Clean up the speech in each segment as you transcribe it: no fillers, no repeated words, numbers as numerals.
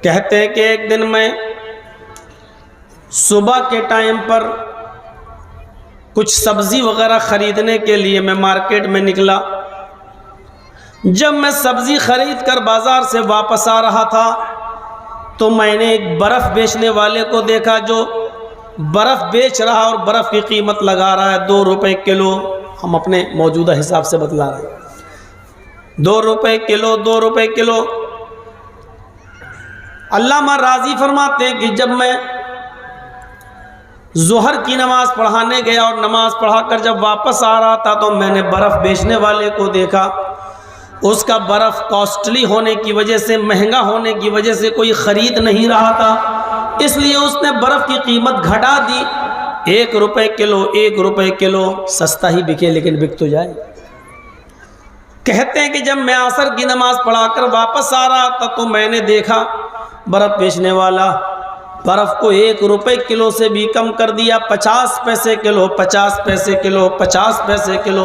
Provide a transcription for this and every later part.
कहते हैं कि एक दिन मैं सुबह के टाइम पर कुछ सब्जी वगैरह ख़रीदने के लिए मैं मार्केट में निकला। जब मैं सब्जी खरीद कर बाज़ार से वापस आ रहा था तो मैंने एक बर्फ़ बेचने वाले को देखा जो बर्फ़ बेच रहा और बर्फ़ की कीमत लगा रहा है 2 रुपये किलो। हम अपने मौजूदा हिसाब से बतला रहे हैं, 2 रुपये किलो, 2 रुपये किलो। अल्लामा राजी फरमाते हैं कि जब मैं ज़ोहर की नमाज़ पढ़ाने गया और नमाज़ पढ़ाकर जब वापस आ रहा था तो मैंने बर्फ़ बेचने वाले को देखा। उसका बर्फ़ कॉस्टली होने की वजह से, महंगा होने की वजह से कोई ख़रीद नहीं रहा था, इसलिए उसने बर्फ़ की कीमत घटा दी। 1 रुपये किलो, 1 रुपये किलो, सस्ता ही बिके लेकिन बिक तो जाए। कहते हैं कि जब मैं असर की नमाज़ पढ़ाकर वापस आ रहा था तो मैंने देखा बर्फ़ बेचने वाला बर्फ़ को 1 रुपये किलो से भी कम कर दिया, 50 पैसे किलो, 50 पैसे किलो, 50 पैसे किलो।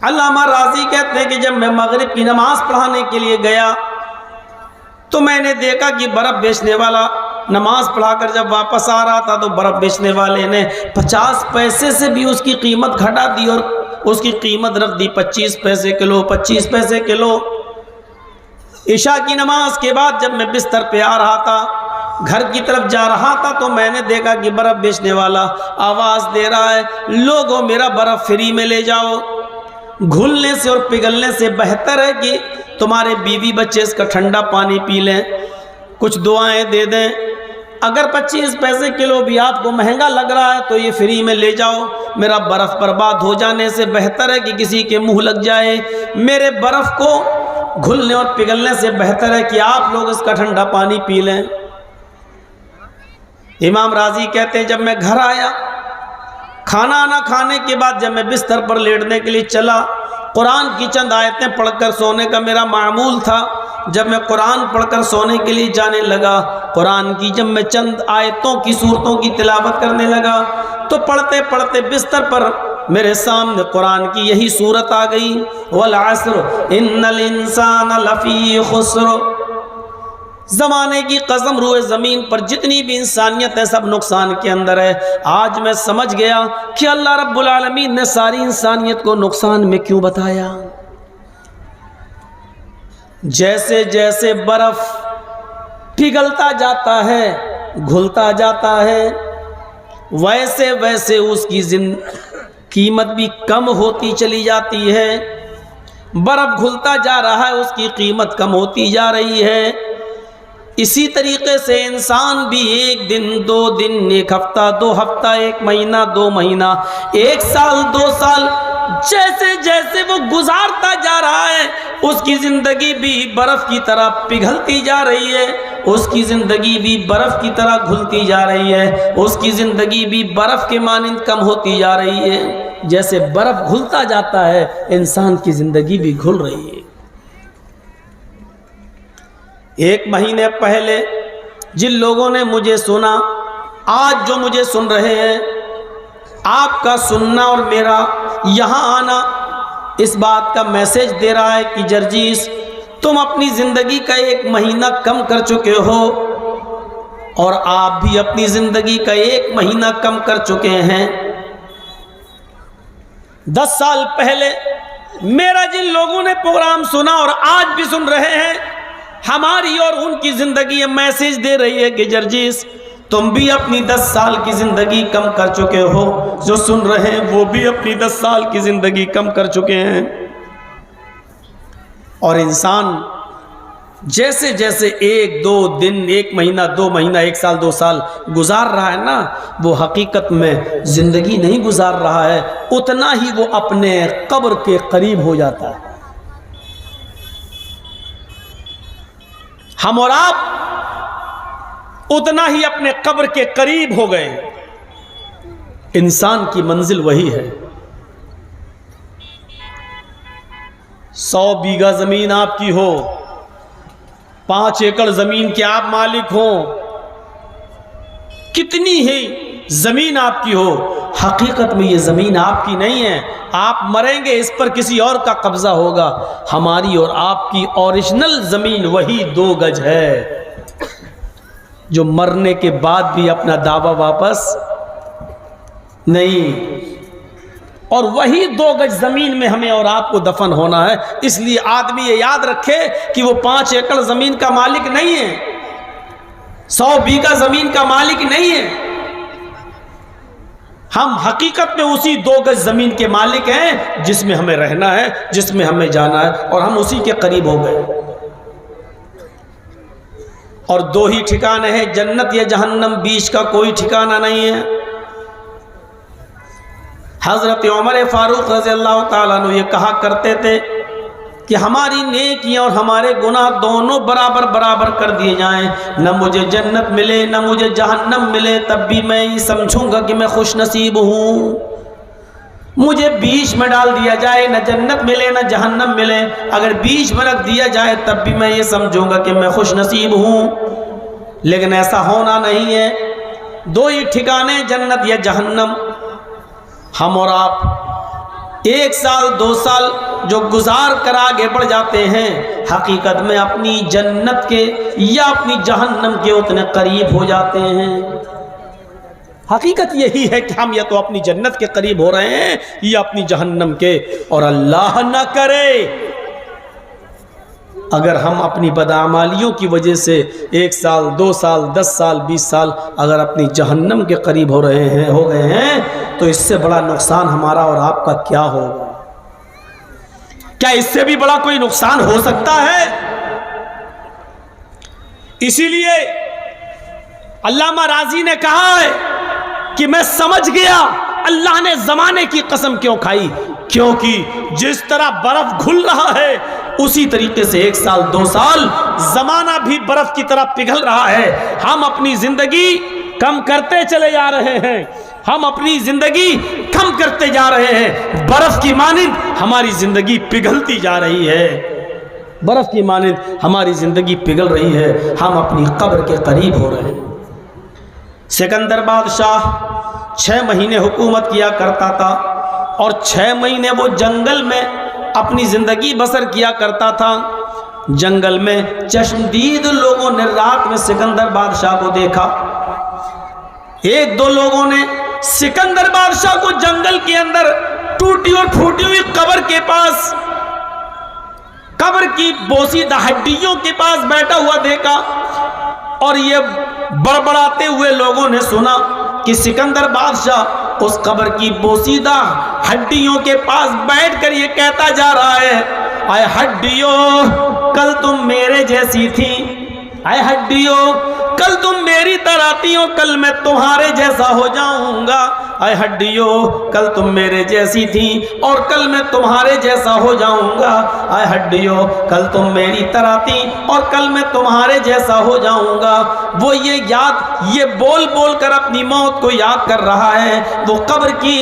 अल्लामा राजी कहते हैं कि जब मैं मगरिब की नमाज़ पढ़ाने के लिए गया तो मैंने देखा कि बर्फ़ बेचने वाला नमाज़ पढ़ाकर जब वापस आ रहा था तो बर्फ़ बेचने वाले ने 50 पैसे से भी उसकी कीमत घटा दी और उसकी कीमत रख दी 25 पैसे किलो, 25 पैसे किलो। इशा की नमाज के बाद जब मैं बिस्तर पे आ रहा था, घर की तरफ जा रहा था तो मैंने देखा कि बर्फ़ बेचने वाला आवाज़ दे रहा है, लोगों मेरा बर्फ़ फ्री में ले जाओ। घुलने से और पिघलने से बेहतर है कि तुम्हारे बीवी बच्चे इसका ठंडा पानी पी लें, कुछ दुआएं दे दें। अगर 25 पैसे किलो भी आपको महंगा लग रहा है तो ये फ्री में ले जाओ। मेरा बर्फ़ बर्बाद हो जाने से बेहतर है कि किसी के मुंह लग जाए। मेरे बर्फ़ को घुलने और पिघलने से बेहतर है कि आप लोग इसका ठंडा पानी पी लें। इमाम राजी कहते हैं जब मैं घर आया, खाना आना खाने के बाद जब मैं बिस्तर पर लेटने के लिए चला, कुरान की चंद आयतें पढ़कर सोने का मेरा मामूल था। जब मैं कुरान पढ़कर सोने के लिए जाने लगा, कुरान की जब मैं चंद आयतों की सूरतों की तिलावत करने लगा तो पढ़ते पढ़ते बिस्तर पर मेरे सामने कुरान की यही सूरत आ गई, वल अस्र इन्नल इंसान लफी खुस्र। ज़माने की कसम, रूए ज़मीन पर जितनी भी इंसानियत है सब नुकसान के अंदर है। आज मैं समझ गया कि अल्लाह रब्बुल आलमीन ने सारी इंसानियत को नुकसान में क्यों बताया। जैसे जैसे बर्फ़ पिघलता जाता है, घुलता जाता है, वैसे वैसे उसकी कीमत भी कम होती चली जाती है। बर्फ़ घुलता जा रहा है, उसकी कीमत कम होती जा रही है। इसी तरीके से इंसान भी 1 दिन, 2 दिन, 1 हफ्ता, 2 हफ्ता, 1 महीना, 2 महीना, 1 साल, 2 साल, जैसे जैसे वो गुजारता जा रहा है उसकी ज़िंदगी भी बर्फ़ की तरह पिघलती जा रही है, उसकी ज़िंदगी भी बर्फ़ की तरह घुलती जा रही है, उसकी ज़िंदगी भी बर्फ़ के मानिंद कम होती जा रही है। जैसे बर्फ़ घुलता जाता है, इंसान की ज़िंदगी भी घुल रही है। 1 महीने पहले जिन लोगों ने मुझे सुना, आज जो मुझे सुन रहे हैं, आपका सुनना और मेरा यहाँ आना इस बात का मैसेज दे रहा है कि जर्जीस तुम अपनी ज़िंदगी का 1 महीना कम कर चुके हो और आप भी अपनी ज़िंदगी का 1 महीना कम कर चुके हैं। 10 साल पहले मेरा जिन लोगों ने प्रोग्राम सुना और आज भी सुन रहे हैं, हमारी और उनकी ज़िंदगी ये मैसेज दे रही है कि जर्जीस तुम भी अपनी 10 साल की ज़िंदगी कम कर चुके हो। जो सुन रहे हैं वो भी अपनी 10 साल की ज़िंदगी कम कर चुके हैं। और इंसान जैसे जैसे 1, 2 दिन, 1 महीना, 2 महीना, 1 साल, 2 साल गुजार रहा है ना, वो हकीकत में ज़िंदगी नहीं गुजार रहा है, उतना ही वो अपने कब्र के करीब हो जाता है। हम और आप उतना ही अपने कब्र के करीब हो गए। इंसान की मंजिल वही है। 100 बीघा जमीन आपकी हो, 5 एकड़ जमीन के आप मालिक हो, कितनी ही जमीन आपकी हो, हकीकत में ये ज़मीन आपकी नहीं है, आप मरेंगे इस पर किसी और का कब्ज़ा होगा। हमारी और आपकी ओरिजिनल ज़मीन वही 2 गज है जो मरने के बाद भी अपना दावा वापस नहीं, और वही 2 गज ज़मीन में हमें और आपको दफन होना है। इसलिए आदमी ये याद रखे कि वो 5 एकड़ ज़मीन का मालिक नहीं है, 100 बीघा ज़मीन का मालिक नहीं है। हम हकीकत में उसी 2 गज ज़मीन के मालिक हैं जिसमें हमें रहना है, जिसमें हमें जाना है, और हम उसी के करीब हो गए। और 2 ही ठिकाने हैं, जन्नत या जहन्नम, बीच का कोई ठिकाना नहीं है। हज़रत उमर फारूक रज़ी अल्लाह ताला अन्हु ये कहा करते थे कि हमारी नेकियां और हमारे गुनाह दोनों बराबर बराबर कर दिए जाएं, न मुझे जन्नत मिले न मुझे जहन्नम मिले, तब भी मैं ये समझूंगा कि मैं खुश नसीब हूँ। मुझे बीच में डाल दिया जाए, न जन्नत मिले न जहन्नम मिले, अगर बीच में रख दिया जाए तब भी मैं ये समझूंगा कि मैं खुश नसीब हूँ। लेकिन ऐसा होना नहीं है। 2 ही ठिकाने, जन्नत या जहन्नम। हम और आप 1 साल 2 साल जो गुजार कर आगे बढ़ जाते हैं, हकीकत में अपनी जन्नत के या अपनी जहन्नम के उतने करीब हो जाते हैं। हकीकत यही है कि हम या तो अपनी जन्नत के करीब हो रहे हैं या अपनी जहन्नम के। और अल्लाह न करे अगर हम अपनी बदआमालियों की वजह से 1 साल 2 साल 10 साल 20 साल अगर अपनी जहन्नम के करीब हो गए हैं, तो इससे बड़ा नुकसान हमारा और आपका क्या होगा? क्या इससे भी बड़ा कोई नुकसान हो सकता है? इसीलिए अल्लामा राजी ने कहा है कि मैं समझ गया अल्लाह ने जमाने की कसम क्यों खाई, क्योंकि जिस तरह बर्फ घुल रहा है उसी तरीके से 1 साल 2 साल जमाना भी बर्फ की तरह पिघल रहा है। हम अपनी जिंदगी कम करते चले जा रहे हैं, हम अपनी जिंदगी कम करते जा रहे हैं। बर्फ की मानिंद हमारी जिंदगी पिघलती जा रही है, बर्फ की मानिंद हमारी जिंदगी पिघल रही है। हम अपनी कब्र के करीब हो रहे हैं। सिकंदर बादशाह 6 महीने हुकूमत किया करता था और 6 महीने वो जंगल में अपनी जिंदगी बसर किया करता था। जंगल में चश्मदीद लोगों ने रात में सिकंदर बादशाह को देखा। 1-2 लोगों ने सिकंदर बादशाह को जंगल के अंदर टूटी और फूटी हुई कब्र के पास, कब्र की बोसीदा हड्डियों के पास बैठा हुआ देखा। और ये बड़बड़ाते हुए लोगों ने सुना कि सिकंदर बादशाह उस कब्र की बोसीदा हड्डियों के पास बैठकर ये कहता जा रहा है, आए हड्डियों कल तुम मेरे जैसी थी, आए हड्डियों कल तुम मेरी तरह थी हो, कल मैं तुम्हारे जैसा हो जाऊंगा। आए हड्डियों कल तुम मेरे जैसी थी और कल मैं तुम्हारे जैसा हो जाऊंगा। आए हड्डियों कल तुम मेरी तरह थी और कल मैं तुम्हारे जैसा हो जाऊंगा। वो ये बोल बोल कर अपनी मौत को याद कर रहा है। वो कब्र की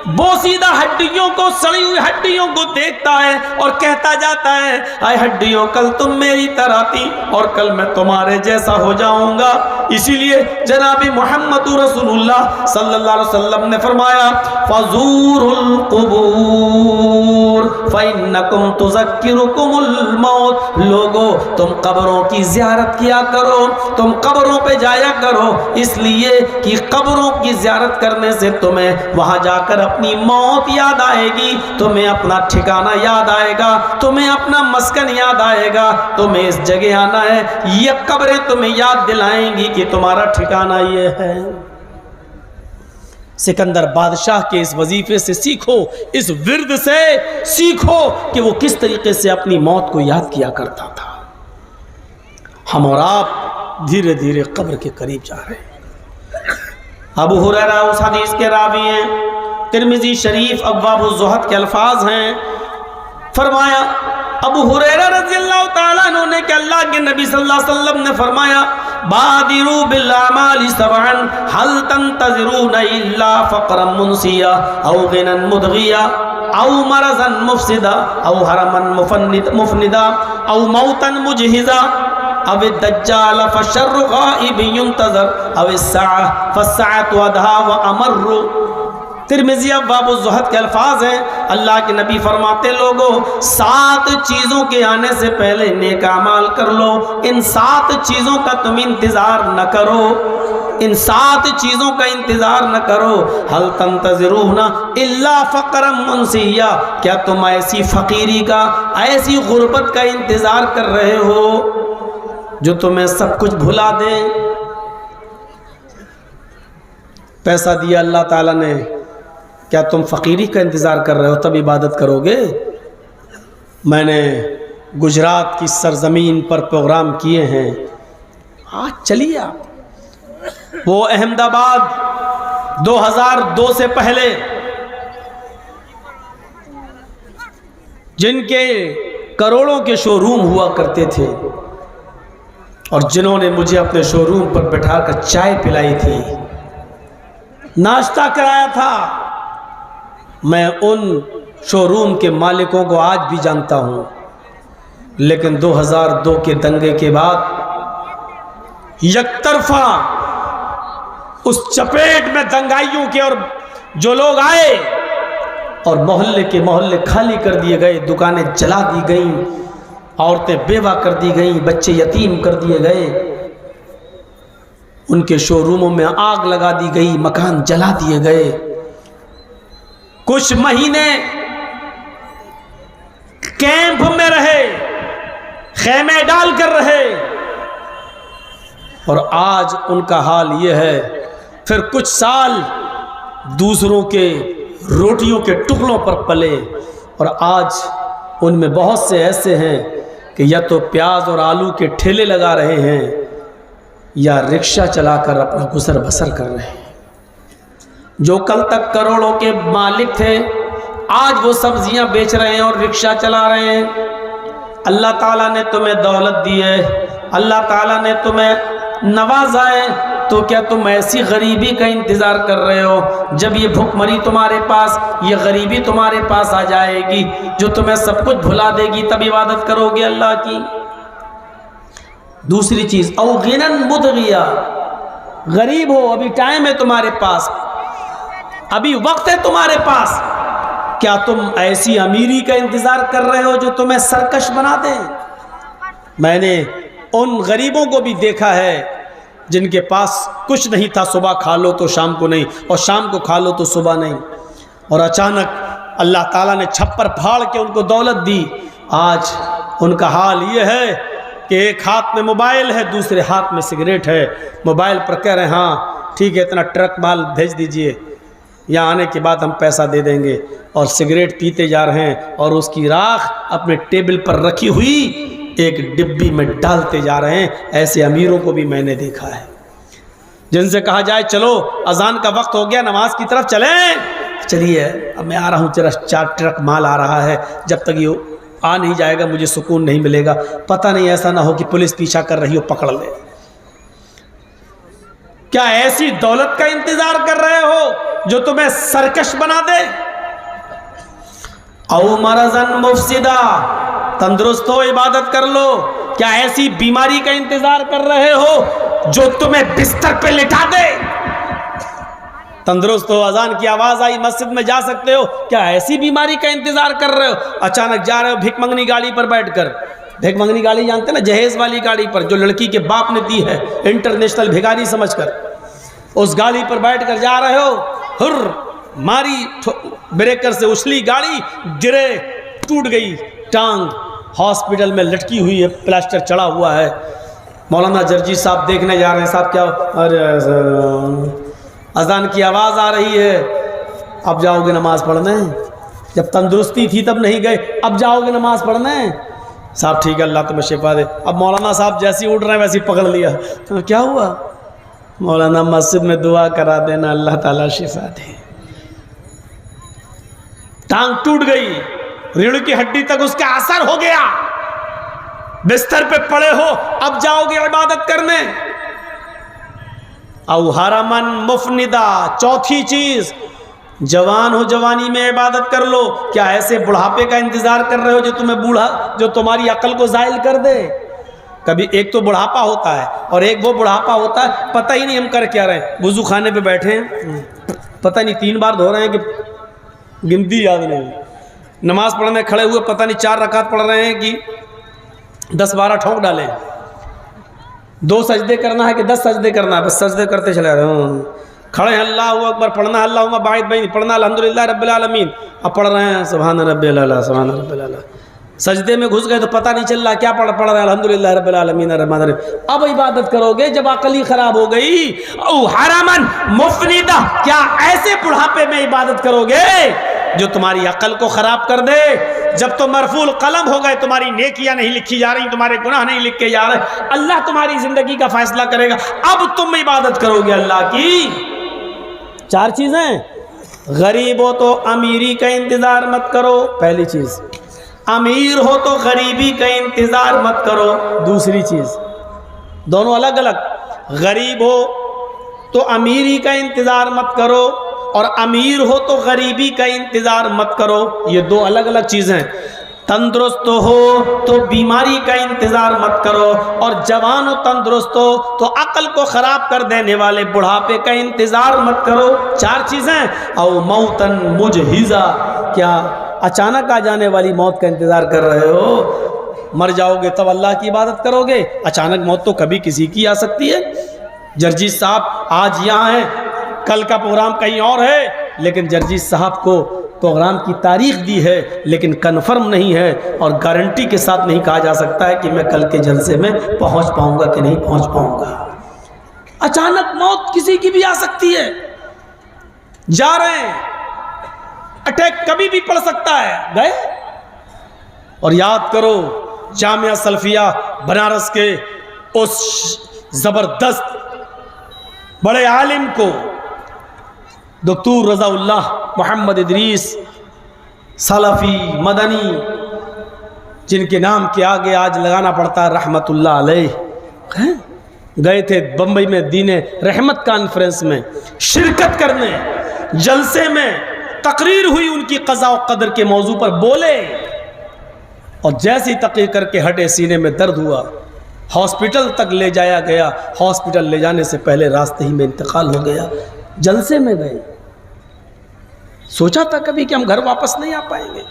बोसीदा हड्डियों को, सड़ी हुई हड्डियों को देखता है और कहता जाता है, आए हड्डियों कल तुम मेरी तरह थी और कल मैं तुम्हारे जैसा हो जाऊंगा। इसीलिए जनाबी मोहम्मद रसूलुल्लाह सल्लल्लाहु अलैहि वसल्लम ने फरमाया, फज़ूरुल क़ुबूर फ़इन्नकुम तुज़क्किरुकुमुल मौत। लोगो तुम कब्रों की ज़ियारत किया करो, तुम कब्रों पे जाया करो, इसलिए कि कब्रों की ज़ियारत करने से तुम्हें वहां जाकर अपनी मौत याद आएगी, तुम्हें अपना ठिकाना याद आएगा, तुम्हें अपना मस्कन याद आएगा, तुम्हें इस जगह आना है। ये कब्रें तुम्हें याद दिलाएंगी कि तुम्हारा ठिकाना ये है। सिकंदर बादशाह के इस वजीफे से सीखो, इस विर्द से सीखो कि वो किस तरीके से अपनी मौत को याद किया करता था। हम और आप धीरे धीरे कब्र के करीब जा रहे हैं। अबू हुरैरा उस हदीस के रावी हैं, तिर्मिज़ी शरीफ अब्वाबुज़ ज़ुहद के अल्फाज हैं। फरमाया अबू हुरैरा रज़ियल्लाहु ताला अन्हु ने कि अल्लाह के नबी सल्लल्लाहु अलैहि वसल्लम ने फरमाया, बादिरू बिल अमाली सबअन हल तंतज़िरून इल्ला फ़क़रन मुनसिया औ गिनन मुदग़िया औ मरज़न मुफ़सिदा औ हरमन मुफ़निदा औ मौतन मुजहिज़ा अव दज्जाल फशर्रु गाइब युंतज़र अव अस्साअ फस्साअतु अदहा व अमर्रु। तिरमिज़ी अब्वाबुज़ ज़ुहद के अल्फाज हैं, अल्लाह के नबी फरमाते लोगों 7 चीज़ों के आने से पहले नेक अमाल कर लो। इन 7 चीज़ों का तुम इंतज़ार न करो, इन 7 चीज़ों का इंतज़ार न करो। हल तंतज़िरूना इल्ला फ़क़रम मुनसिया, क्या तुम ऐसी फ़कीरी का, ऐसी गुर्बत का इंतज़ार कर रहे हो जो तुम्हें सब कुछ भुला दे। पैसा दिया अल्लाह ताला ने, क्या तुम फ़कीरी का इंतज़ार कर रहे हो तब इबादत करोगे? मैंने गुजरात की सरज़मीन पर प्रोग्राम किए हैं, आज चलिए आप। वो अहमदाबाद 2002 से पहले जिनके करोड़ों के शोरूम हुआ करते थे और जिन्होंने मुझे अपने शोरूम पर बैठाकर चाय पिलाई थी, नाश्ता कराया था, मैं उन शोरूम के मालिकों को आज भी जानता हूं। लेकिन 2002 के दंगे के बाद यकतरफा उस चपेट में दंगाइयों के और जो लोग आए और मोहल्ले के मोहल्ले खाली कर दिए गए, दुकानें जला दी गईं, औरतें बेवा कर दी गईं, बच्चे यतीम कर दिए गए, उनके शोरूमों में आग लगा दी गई, मकान जला दिए गए। कुछ महीने कैंप में रहे, खेमे डाल कर रहे, और आज उनका हाल यह है। फिर कुछ साल दूसरों के रोटियों के टुकड़ों पर पले, और आज उनमें बहुत से ऐसे हैं कि या तो प्याज और आलू के ठेले लगा रहे हैं या रिक्शा चलाकर अपना गुजर बसर कर रहे हैं। जो कल तक करोड़ों के मालिक थे, आज वो सब्जियां बेच रहे हैं और रिक्शा चला रहे हैं। अल्लाह ताला ने तुम्हें दौलत दी है, अल्लाह ताला ने तुम्हें नवाजा है, तो क्या तुम ऐसी गरीबी का इंतज़ार कर रहे हो जब ये भुखमरी तुम्हारे पास, ये गरीबी तुम्हारे पास आ जाएगी जो तुम्हें सब कुछ भुला देगी, तब इबादत करोगे अल्लाह की? दूसरी चीज़, औ गिनन मुदगिया, गरीब हो, अभी टाइम है तुम्हारे पास, अभी वक्त है तुम्हारे पास, क्या तुम ऐसी अमीरी का इंतज़ार कर रहे हो जो तुम्हें सरकश बना दे? मैंने उन गरीबों को भी देखा है जिनके पास कुछ नहीं था, सुबह खा लो तो शाम को नहीं, और शाम को खा लो तो सुबह नहीं, और अचानक अल्लाह ताला ने छप्पर फाड़ के उनको दौलत दी। आज उनका हाल ये है कि एक हाथ में मोबाइल है, दूसरे हाथ में सिगरेट है। मोबाइल पर कह रहे हैं हाँ ठीक है, इतना ट्रक माल भेज दीजिए, यहाँ आने के बाद हम पैसा दे देंगे, और सिगरेट पीते जा रहे हैं और उसकी राख अपने टेबल पर रखी हुई एक डिब्बी में डालते जा रहे हैं। ऐसे अमीरों को भी मैंने देखा है जिनसे कहा जाए चलो अजान का वक्त हो गया, नमाज की तरफ चलें, चलिए अब मैं आ रहा हूँ, तेरा 4 ट्रक माल आ रहा है, जब तक ये आ नहीं जाएगा मुझे सुकून नहीं मिलेगा। पता नहीं ऐसा ना हो कि पुलिस पीछा कर रही हो, पकड़ ले। क्या ऐसी दौलत का इंतजार कर रहे हो जो तुम्हें सरकश बना दे? औ मरज़न मुफसिदा, तंदुरुस्त हो इबादत कर लो। क्या ऐसी बीमारी का इंतजार कर रहे हो जो तुम्हें बिस्तर पे लिटा दे? तंदुरुस्त हो, अजान की आवाज आई, मस्जिद में जा सकते हो, क्या ऐसी बीमारी का इंतजार कर रहे हो? अचानक जा रहे हो भिख मंगनी गाड़ी पर बैठकर, भिख मंगनी गाड़ी जानते ना, जहेज वाली गाड़ी पर जो लड़की के बाप ने दी है इंटरनेशनल भिखारी समझकर, उस गाड़ी पर बैठकर जा रहे हो, हुर्र मारी ब्रेकर से उछली गाड़ी, गिरे, टूट गई टांग, हॉस्पिटल में लटकी हुई है, प्लास्टर चढ़ा हुआ है। मौलाना जर्जी साहब देखने जा रहे हैं, साहब क्या, अरे अजान की आवाज़ आ रही है, अब जाओगे नमाज पढ़ने? जब तंदुरुस्ती थी तब नहीं गए, अब जाओगे नमाज पढ़ने? साहब ठीक है, अल्लाह तुम्हें शिफा दे। अब मौलाना साहब जैसे ही उठ रहे हैं वैसे ही पकड़ लिया, तो क्या हुआ? मौलाना मस्जिद में दुआ करा देना, अल्लाह ताला शिफा दे। टांग टूट गई, रीढ़ की हड्डी तक उसका असर हो गया, बिस्तर पे पड़े हो, अब जाओगे इबादत करने? औ हरमन मुफनिदा, चौथी चीज, जवान हो, जवानी में इबादत कर लो। क्या ऐसे बुढ़ापे का इंतजार कर रहे हो जो तुम्हें बूढ़ा, जो तुम्हारी अकल को जाहिल कर दे? कभी एक तो बुढ़ापा होता है और एक वो बुढ़ापा होता है पता ही नहीं हम कर क्या रहे हैं। वुजू खाने पे बैठे हैं, पता नहीं 3 बार धो रहे हैं कि गिनती याद नहीं। नमाज पढ़ने खड़े हुए पता नहीं 4 रकात पढ़ रहे हैं कि 10-12 ठोक डाले। 2 सजदे करना है कि 10 सजदे करना है, बस सजदे करते चले रहे हैं। खड़े हैं अल्लाहु अकबर पढ़ना है, अल्लाहुम्मा बाइद बैनी पढ़ना, अल्हम्दुलिल्लाह रब्बिल आलमीन, अब पढ़ रहे हैं सुभान रब्बिल आला सुभान रब्बिल आला। सजदे में घुस गए तो पता नहीं चल रहा क्या पढ़ रहे हैं, अल्हम्दुलिल्लाह रब्बिल आलमीन रहमान रहीम। अब इबादत करोगे जब अकल ही खराब हो गई। औ हरामन मुफनिदा, क्या ऐसे बुढ़ापे में इबादत करोगे जो तुम्हारी अकल को खराब कर दे? जब तो मरफूल कलम हो गए, तुम्हारी नेकियां नहीं लिखी जा रही, तुम्हारे गुनाह नहीं लिखे जा रहे, अल्लाह तुम्हारी जिंदगी का फैसला करेगा। अब तुम इबादत करोगे अल्लाह की। 4 चीजें, गरीब हो तो अमीरी का इंतजार मत करो, पहली चीज। अमीर हो तो गरीबी का इंतजार मत करो, दूसरी चीज। दोनों अलग अलग। गरीब हो तो अमीरी का इंतजार मत करो और अमीर हो तो गरीबी का इंतजार मत करो, ये 2 अलग अलग चीजें। तंदुरुस्त हो तो बीमारी का इंतजार मत करो और जवान हो तंदुरुस्त हो तो अकल को खराब कर देने वाले बुढ़ापे का इंतजार मत करो। 4 चीजें। औ मौतन मुजहिजा, क्या अचानक आ जाने वाली मौत का इंतजार कर रहे हो? मर जाओगे तब अल्लाह की इबादत करोगे? अचानक मौत तो कभी किसी की आ सकती है। जर्जीस साहब आज यहाँ हैं, कल का प्रोग्राम कहीं और है, लेकिन जर्जीस साहब को प्रोग्राम की तारीख दी है लेकिन कन्फर्म नहीं है और गारंटी के साथ नहीं कहा जा सकता है कि मैं कल के जलसे में पहुंच पाऊंगा कि नहीं पहुंच पाऊंगा। अचानक मौत किसी की भी आ सकती है। जा रहे हैं, अटैक कभी भी पड़ सकता है। गए और याद करो जामिया सल्फिया बनारस के उस जबरदस्त बड़े आलिम को, डॉक्टर रज़ाउल्लाह मोहम्मद इदरीस सलफ़ी मदनी, जिनके नाम के आगे आज लगाना पड़ता है रहमतुल्लाह अलैह। गए थे बम्बई में दीने रहमत कॉन्फ्रेंस में शिरकत करने। जलसे में तकरीर हुई उनकी क़ज़ा व क़दर के मौजू पर, बोले और जैसे ही तकरीर करके हटे सीने में दर्द हुआ, हॉस्पिटल तक ले जाया गया। हॉस्पिटल ले जाने से पहले रास्ते ही में इंतकाल हो गया। जलसे में गए, सोचा था कभी कि हम घर वापस नहीं आ पाएंगे।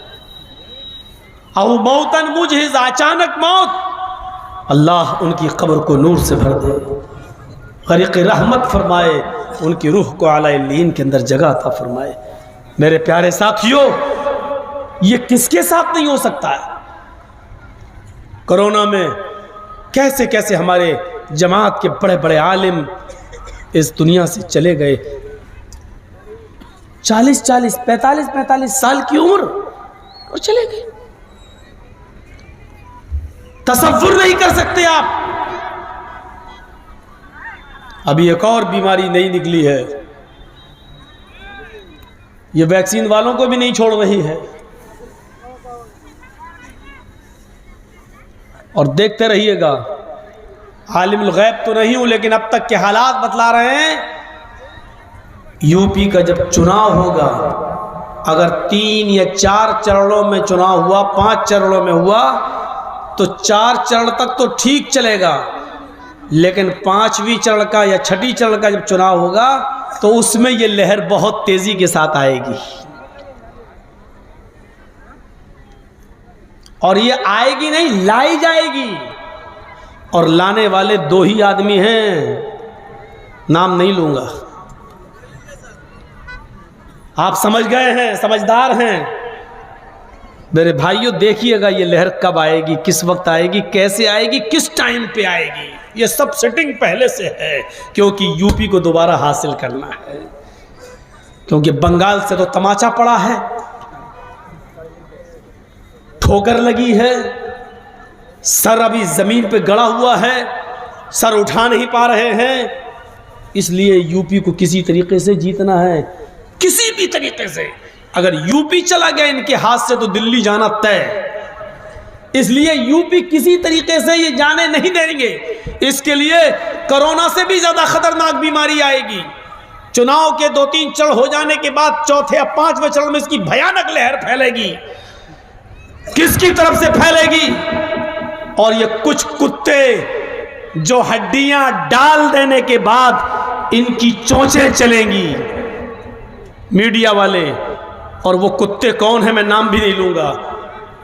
औ मौतन मुजहिज़, अचानक मौत। अल्लाह उनकी कब्र को नूर से भर दे, ग़रीक़ रहमत फरमाए, उनकी रूह को आला इल्लीन के अंदर जगह अता फरमाए। मेरे प्यारे साथियों, ये किसके साथ नहीं हो सकता है? कोरोना में कैसे कैसे हमारे जमात के बड़े बड़े आलिम इस दुनिया से चले गए। 40-40, 45-45 साल की उम्र और चले गए। तसव्वुर नहीं कर सकते आप। अभी एक और बीमारी नई निकली है, ये वैक्सीन वालों को भी नहीं छोड़ रही है। और देखते रहिएगा, आलिमुल गैब तो नहीं हूं लेकिन अब तक के हालात बतला रहे हैं। यूपी का जब चुनाव होगा, अगर 3 या 4 चरणों में चुनाव हुआ, 5 चरणों में हुआ, तो 4 चरण तक तो ठीक चलेगा, लेकिन 5वीं चरण का या 6ठी चरण का जब चुनाव होगा तो उसमें ये लहर बहुत तेजी के साथ आएगी। और ये आएगी नहीं, लाई जाएगी। और लाने वाले 2 ही आदमी हैं, नाम नहीं लूंगा, आप समझ गए हैं, समझदार हैं। मेरे भाइयों देखिएगा ये लहर कब आएगी, किस वक्त आएगी, कैसे आएगी, किस टाइम पे आएगी। ये सब सेटिंग पहले से है, क्योंकि यूपी को दोबारा हासिल करना है। क्योंकि बंगाल से तो तमाचा पड़ा है, ठोकर लगी है, सर अभी जमीन पे गड़ा हुआ है, सर उठा नहीं पा रहे हैं। इसलिए यूपी को किसी तरीके से जीतना है, किसी भी तरीके से। अगर यूपी चला गया इनके हाथ से तो दिल्ली जाना तय। इसलिए यूपी किसी तरीके से ये जाने नहीं देंगे। इसके लिए कोरोना से भी ज्यादा खतरनाक बीमारी आएगी। चुनाव के 2-3 चरण हो जाने के बाद 4थे या 5वें चरण में इसकी भयानक लहर फैलेगी। किसकी तरफ से फैलेगी? और ये कुछ कुत्ते जो हड्डियां डाल देने के बाद इनकी चोंचें चलेंगी, मीडिया वाले, और वो कुत्ते कौन है मैं नाम भी नहीं लूंगा,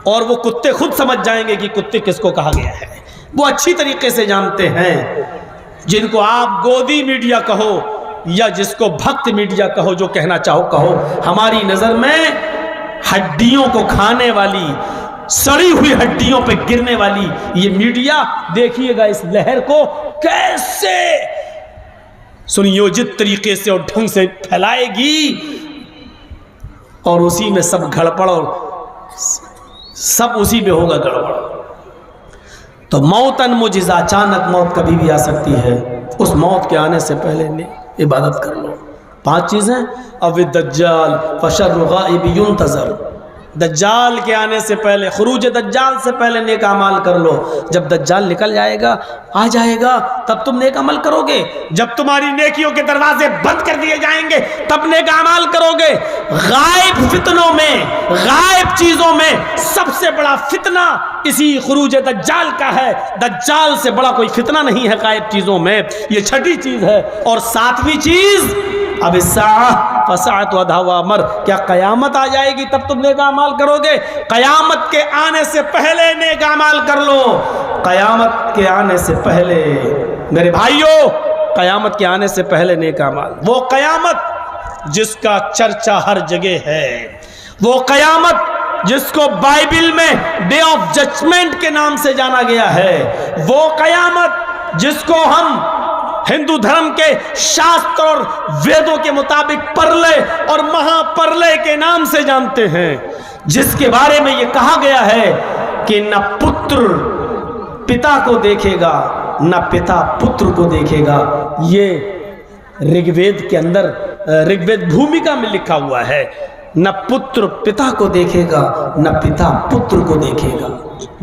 और वो कुत्ते खुद समझ जाएंगे कि कुत्ते किसको कहा गया है। वो अच्छी तरीके से जानते हैं। जिनको आप गोदी मीडिया कहो या जिसको भक्त मीडिया कहो, जो कहना चाहो कहो, हमारी नजर में हड्डियों को खाने वाली, सड़ी हुई हड्डियों पे गिरने वाली ये मीडिया, देखिएगा इस लहर को कैसे सुनियोजित तरीके से और ढंग से फैलाएगी, और उसी में सब गड़बड़ और सब उसी में होगा गड़बड़। तो मौतन मुजिज़ा, अचानक मौत कभी भी आ सकती है। उस मौत के आने से पहले इबादत कर लो। 5 चीज़ें। अब दज्जाल फशर्रु गाइब युंतज़र, दज्जाल के आने से पहले, खुरूज दज्जाल से पहले नेक अमाल कर लो। जब दज्जाल निकल जाएगा, आ जाएगा, तब तुम नेक अमल करोगे। जब तुम्हारी नेकियों के दरवाजे बंद कर दिए जाएंगे, तब नेक अमाल करोगे। गायब फितनों में, गायब चीजों में सबसे बड़ा फितना इसी खुरूज दज्जाल का है। दज्जाल से बड़ा कोई फितना नहीं है गायब चीजों में। ये 6ठी चीज है। और 7वीं चीज, अब फसात वधावा मर, क्या कयामत आ जाएगी तब तुम नेक अमाल करोगे? कयामत के आने से पहले नेक अमाल कर लो। कयामत के आने से पहले मेरे भाइयों, कयामत के आने से पहले नेक अमाल। वो कयामत जिसका चर्चा हर जगह है, वो कयामत जिसको बाइबल में डे ऑफ जजमेंट के नाम से जाना गया है, वो कयामत जिसको हम हिंदू धर्म के शास्त्र और वेदों के मुताबिक परलय और महापरलय के नाम से जानते हैं, जिसके बारे में यह कहा गया है कि न पुत्र पिता को देखेगा, न पिता पुत्र को देखेगा। ये ऋग्वेद के अंदर, ऋग्वेद भूमिका में लिखा हुआ है। न पुत्र पिता को देखेगा, न पिता पुत्र को देखेगा।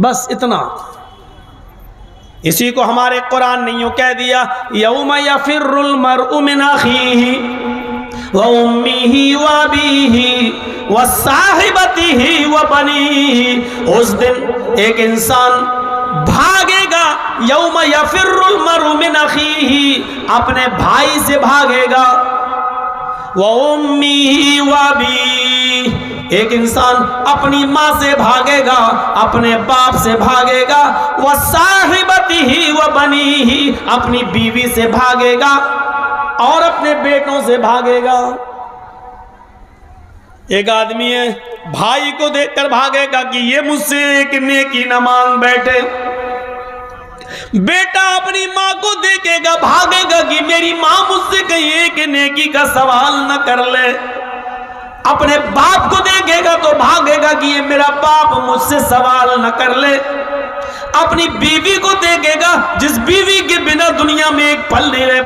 बस इतना। इसी को हमारे कुरान ने यूं कह दिया, यौम यफिर्रुल मरउ मिन अखीही व उम्मिही व अबीही व साहिबतिही व बनीही। उस दिन एक इंसान भागेगा, यौम यफिर्रुल मरउ मिन अखीही, अपने भाई से भागेगा, व उम्मिही व अबीही, एक इंसान अपनी माँ से भागेगा, अपने बाप से भागेगा, वह साहिबतिही व बनीही, अपनी बीवी से भागेगा और अपने बेटों से भागेगा। एक आदमी है, भाई को देखकर भागेगा कि ये मुझसे एक नेकी न मांग बैठे। बेटा अपनी माँ को देखेगा, भागेगा कि मेरी माँ मुझसे कहीं एक नेकी का सवाल न कर ले। अपने बाप को देखेगा तो भागेगा कि ये मेरा बाप मुझसे सवाल न कर ले। अपनी बीवी को देखेगा, जिस बीवी के बिना दुनिया में एक पल नहीं रह